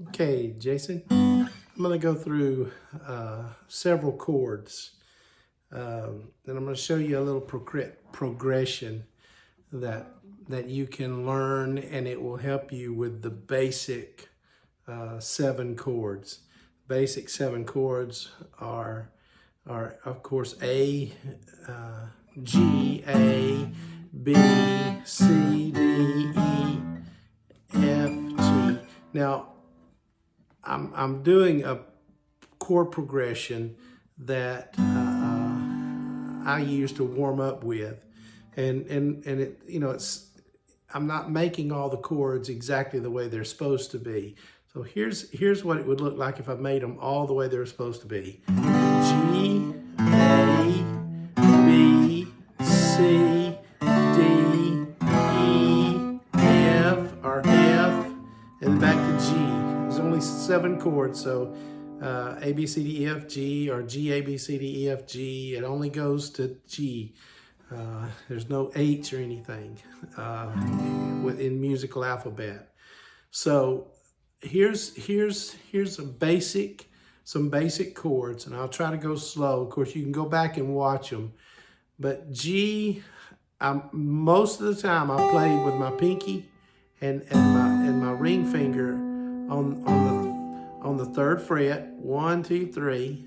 Okay, Jason, I'm going to go through several chords, and I'm going to show you a little progression that you can learn, and it will help you with the basic 7 chords. Basic 7 chords are of course A, G, A, B, C, D, E, F, G. Now, I'm doing a chord progression that I use to warm up with, and it, you know, I'm not making all the chords exactly the way they're supposed to be. So here's what it would look like if I made them all the way they're supposed to be. G, A, B, C, D, E, F, or F, and then back to G. There's only 7 chords, so A, B, C, D, E, F, G, or G, A, B, C, D, E, F, G. It only goes to G. There's no H or anything in musical alphabet. So here's some basic chords, and I'll try to go slow. Of course, you can go back and watch them. But G, most of the time I play with my pinky and my ring finger on the 3rd fret, 1, 2, 3,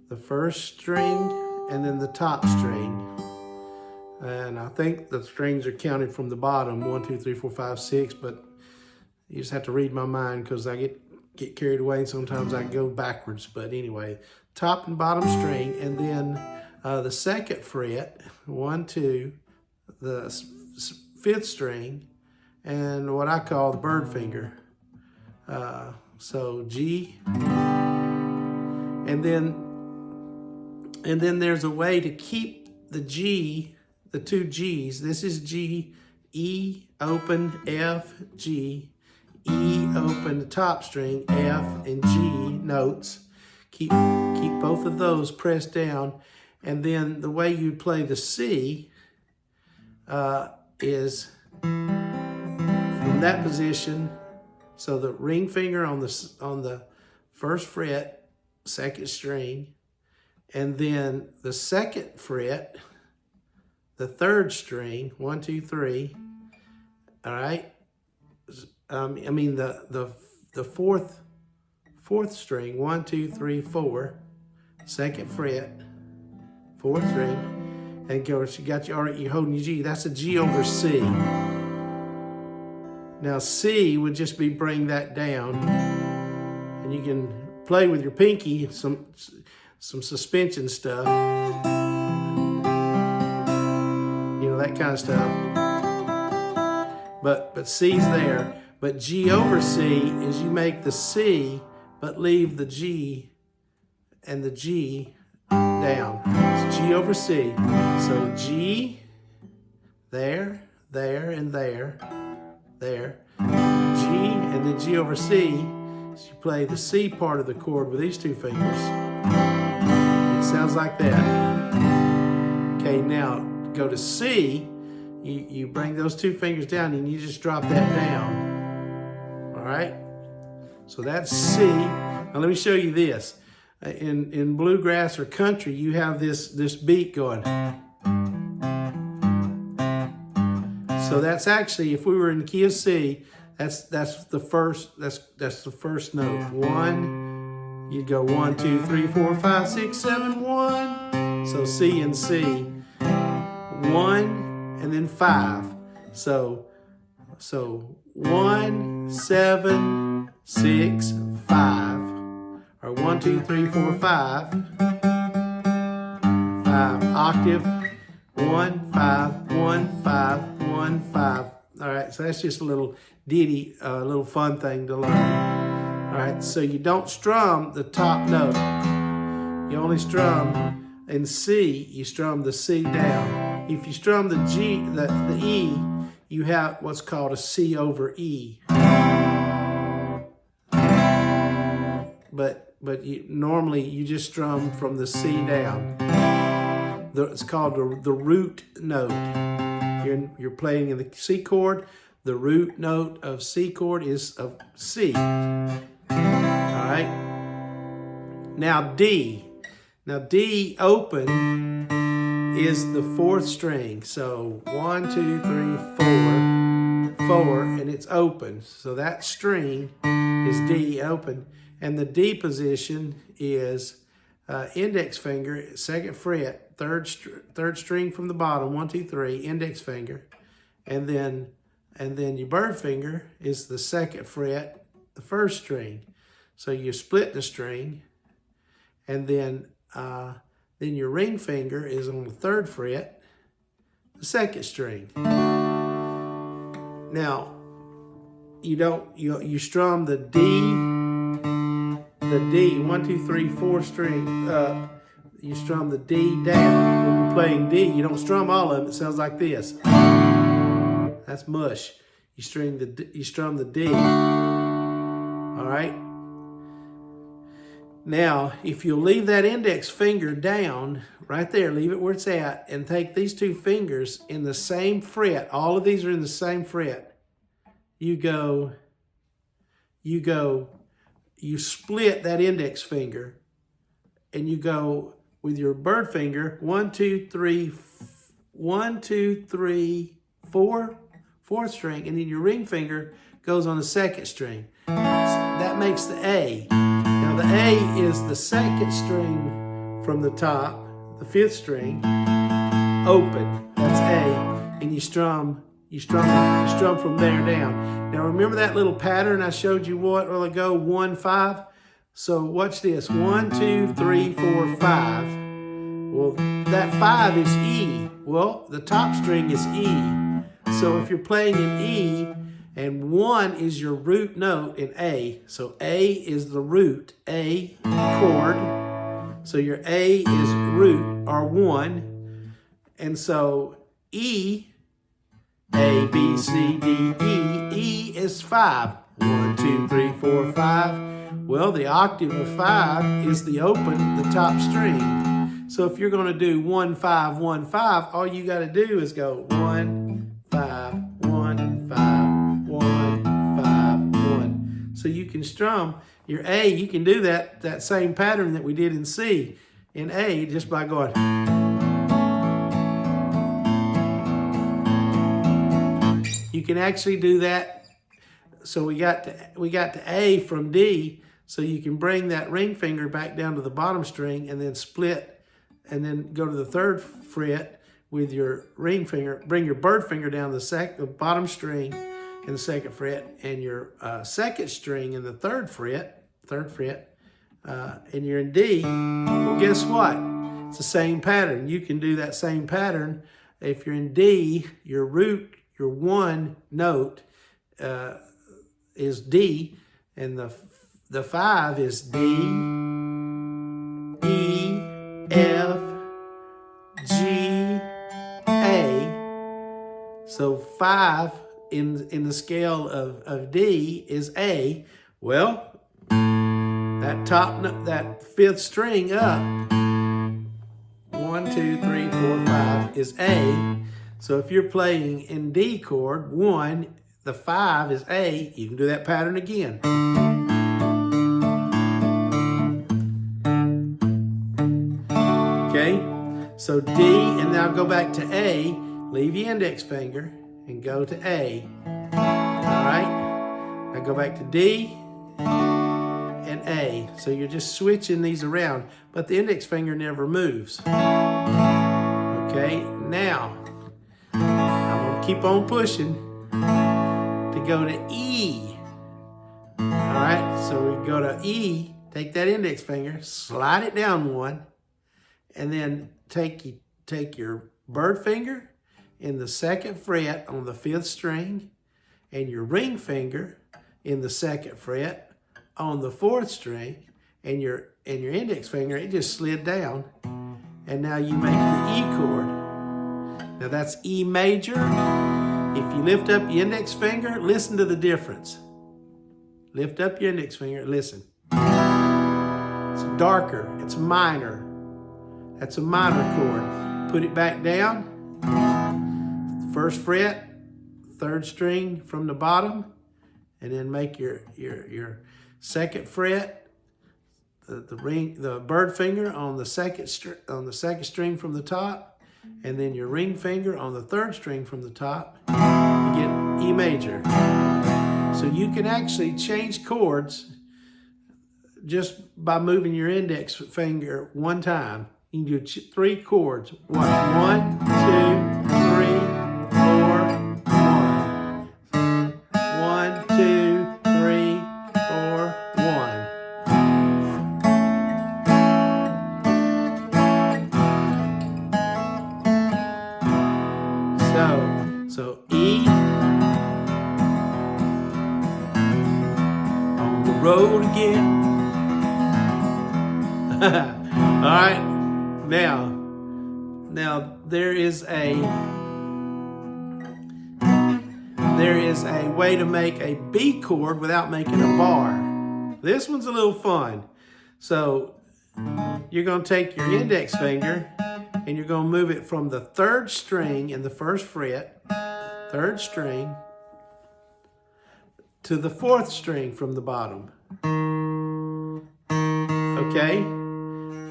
the 1st string, and then the top string. And I think the strings are counted from the bottom, 1, 2, 3, 4, 5, 6, but you just have to read my mind because I get carried away and sometimes I go backwards. But anyway, top and bottom string, and then the 2nd fret, 1, 2, the 5th string, and what I call the bird finger. So G, and then there's a way to keep the G, the 2 G's. This is G, E open, F, G, E open, the top string, F and G notes. Keep both of those pressed down, and then the way you play the C is from that position. So the ring finger on the 1st fret, 2nd string, and then the 2nd fret, the 3rd string, 1, 2, 3. All right. I mean the 4th string, 1, 2, 3, 4, 2nd fret, 4th string, and of course you're holding your G. That's a G over C. Now C would just be bring that down, and you can play with your pinky some suspension stuff, you know, that kind of stuff. But C's there. But G over C is you make the C, but leave the G and the G down. It's G over C. So G, there, and there. G, and then G over C. So you play the C part of the chord with these 2 fingers. It sounds like that. Okay, now go to C. You bring those 2 fingers down and you just drop that down. All right? So that's C. Now let me show you this. In bluegrass or country, you have this beat going. So that's actually, if we were in the key of C, that's the first note. 1, you'd go 1, 2, 3, 4, 5, 6, 7, 1. So C and C. 1 and then 5. So 1, 7, 6, 5. Or 1, 2, 3, 4, 5. 5 octave. 1, 5, 1, 5, 1, 5. All right, so that's just a little ditty, a little fun thing to learn. All right, so you don't strum the top note. You only strum in C, you strum the C down. If you strum the G, the E, you have what's called a C over E. But normally you just strum from the C down. It's called the root note. You're playing in the C chord, The root note of C chord is of C. All right. Now D. Now D open is the fourth string. So 1, 2, 3, 4, and it's open. So that string is D open. And the D position is index finger, second fret, third string from the bottom, 1, 2, 3, index finger. And then your bird finger is the second fret, the first string. So you split the string, and then your ring finger is on the third fret, the second string. Now, you strum the D, 1, 2, 3, 4 string up. You strum the D down. When you're playing D, you don't strum all of them. It sounds like this. That's mush. You strum the D. All right. Now, if you'll leave that index finger down right there, leave it where it's at, and take these two fingers in the same fret. All of these are in the same fret. You split that index finger, and you go with your bird finger, 1, 2, 3, 4, fourth string, and then your ring finger goes on the second string. That makes the A. Now the A is the second string from the top, the fifth string, open. That's A, and you strum from there down. Now remember that little pattern I showed you a while ago, 1, 5? So watch this, 1, 2, 3, 4, 5. Well, that 5 is E. Well, the top string is E. So if you're playing in E, and 1 is your root note in A, so A is the root, A chord. So your A is root, or 1. And so E, A, B, C, D, E. E is 5. 1, 2, 3, 4, 5. Well, the octave of 5 is the open, the top string. So if you're going to do 1, 5, 1, 5, all you got to do is go 1, 5, 1, 5, 1, 5, 1. So you can strum your A. You can do that same pattern that we did in C in A just by going. You can actually do that. So we got to A from D. So you can bring that ring finger back down to the bottom string and then split, and then go to the third fret with your ring finger. Bring your bird finger down the bottom string in the second fret, and your second string in the third fret, and you're in D. Well, guess what? It's the same pattern. You can do that same pattern. If you're in D, your root, your 1 note is D, and the 5 is D, E, F, G, A. So 5 in the scale of D is A. Well, that fifth string up, 1, 2, 3, 4, 5 is A. So if you're playing in D chord, 1, the 5 is A, you can do that pattern again. Okay, so D, and now go back to A, leave your index finger, and go to A. All right, now go back to D and A. So you're just switching these around, but the index finger never moves. Okay, now, I'm gonna keep on pushing to go to E. All right, so we go to E, take that index finger, slide it down 1, and then take your bird finger in the second fret on the 5th string, and your ring finger in the second fret on the 4th string, and your index finger, it just slid down, and now you make the E chord. Now that's E major. If you lift up your index finger, listen to the difference. Lift up your index finger, listen. It's darker, it's minor. That's a minor chord. Put it back down. First fret, third string from the bottom, and then make your second fret, the bird finger on the second string from the top, and then your ring finger on the third string from the top. You get E major. So you can actually change chords just by moving your index finger one time. You can do 3 chords. Watch. 1, 2, 3, 4, 1. 1, 2, 3, 4, 1. So E. On the road again. All right. Now there is a way to make a B chord without making a bar. This one's a little fun. So you're going to take your index finger and you're going to move it from the third string in the first fret, third string, to the fourth string from the bottom. Okay?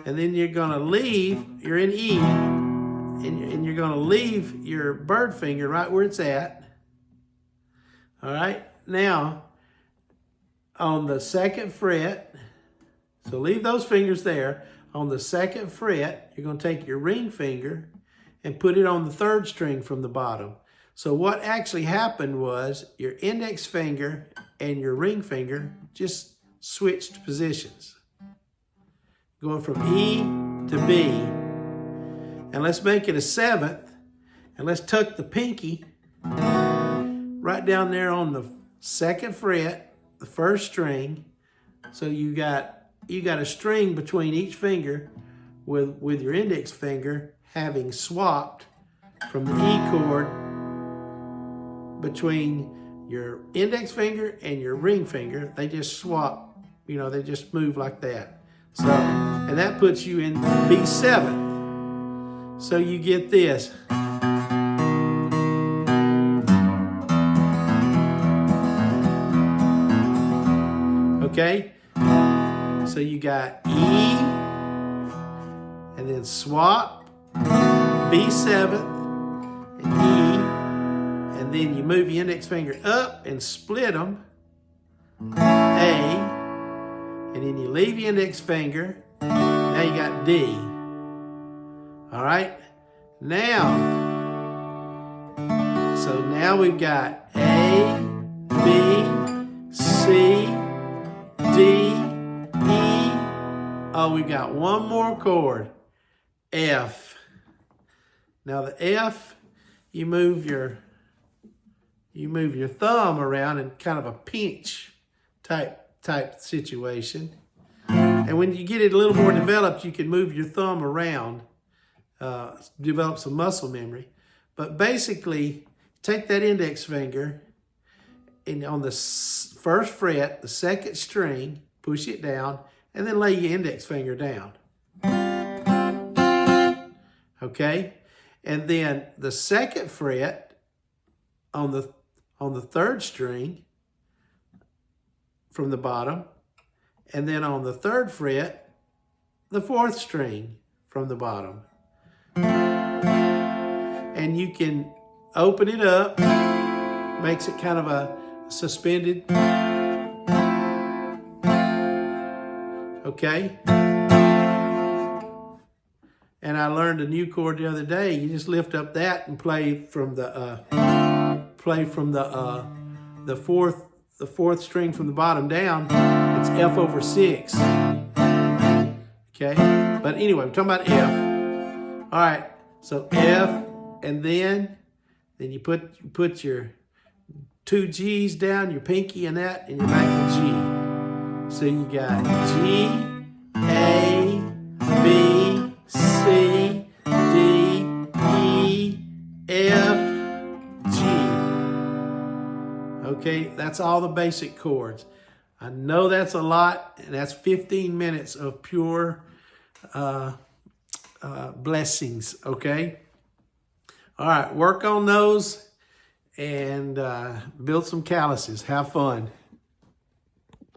And then you're going to leave, you're in E, and you're going to leave your bird finger right where it's at. All right? Now, on the second fret, so leave those fingers there. On the second fret, you're going to take your ring finger and put it on the third string from the bottom. So what actually happened was your index finger and your ring finger just switched positions. Going from E to B. And let's make it a 7th. And let's tuck the pinky right down there on the second fret, the first string. So you got a string between each finger with your index finger having swapped from the E chord between your index finger and your ring finger. They just swap, they just move like that. So, and that puts you in B7. So you get this. Okay? So you got E, and then swap, B7, and E, and then you move your index finger up and split them, A, and then you leave your index finger. Now you got D. All right? Now we've got A, B, C, D, E. Oh, we've got one more chord, F. Now the F, you move your thumb around in kind of a pinch type situation. And when you get it a little more developed, you can move your thumb around, develop some muscle memory. But basically, take that index finger and on the first fret, the second string, push it down, and then lay your index finger down. Okay? And then the second fret on the third string from the bottom, and then on the third fret, the fourth string from the bottom. And you can open it up, makes it kind of a suspended. Okay? And I learned a new chord the other day. You just lift up that and play from the fourth string from the bottom down. It's F over 6. Okay? But anyway, I'm talking about F. All right. So F, and then you put your 2 G's down, your pinky and that, and you're back to G. So you got G, A, B, C, D, E, F, G. Okay, that's all the basic chords. I know that's a lot, and that's 15 minutes of pure blessings, okay? All right, work on those, and build some calluses. Have fun.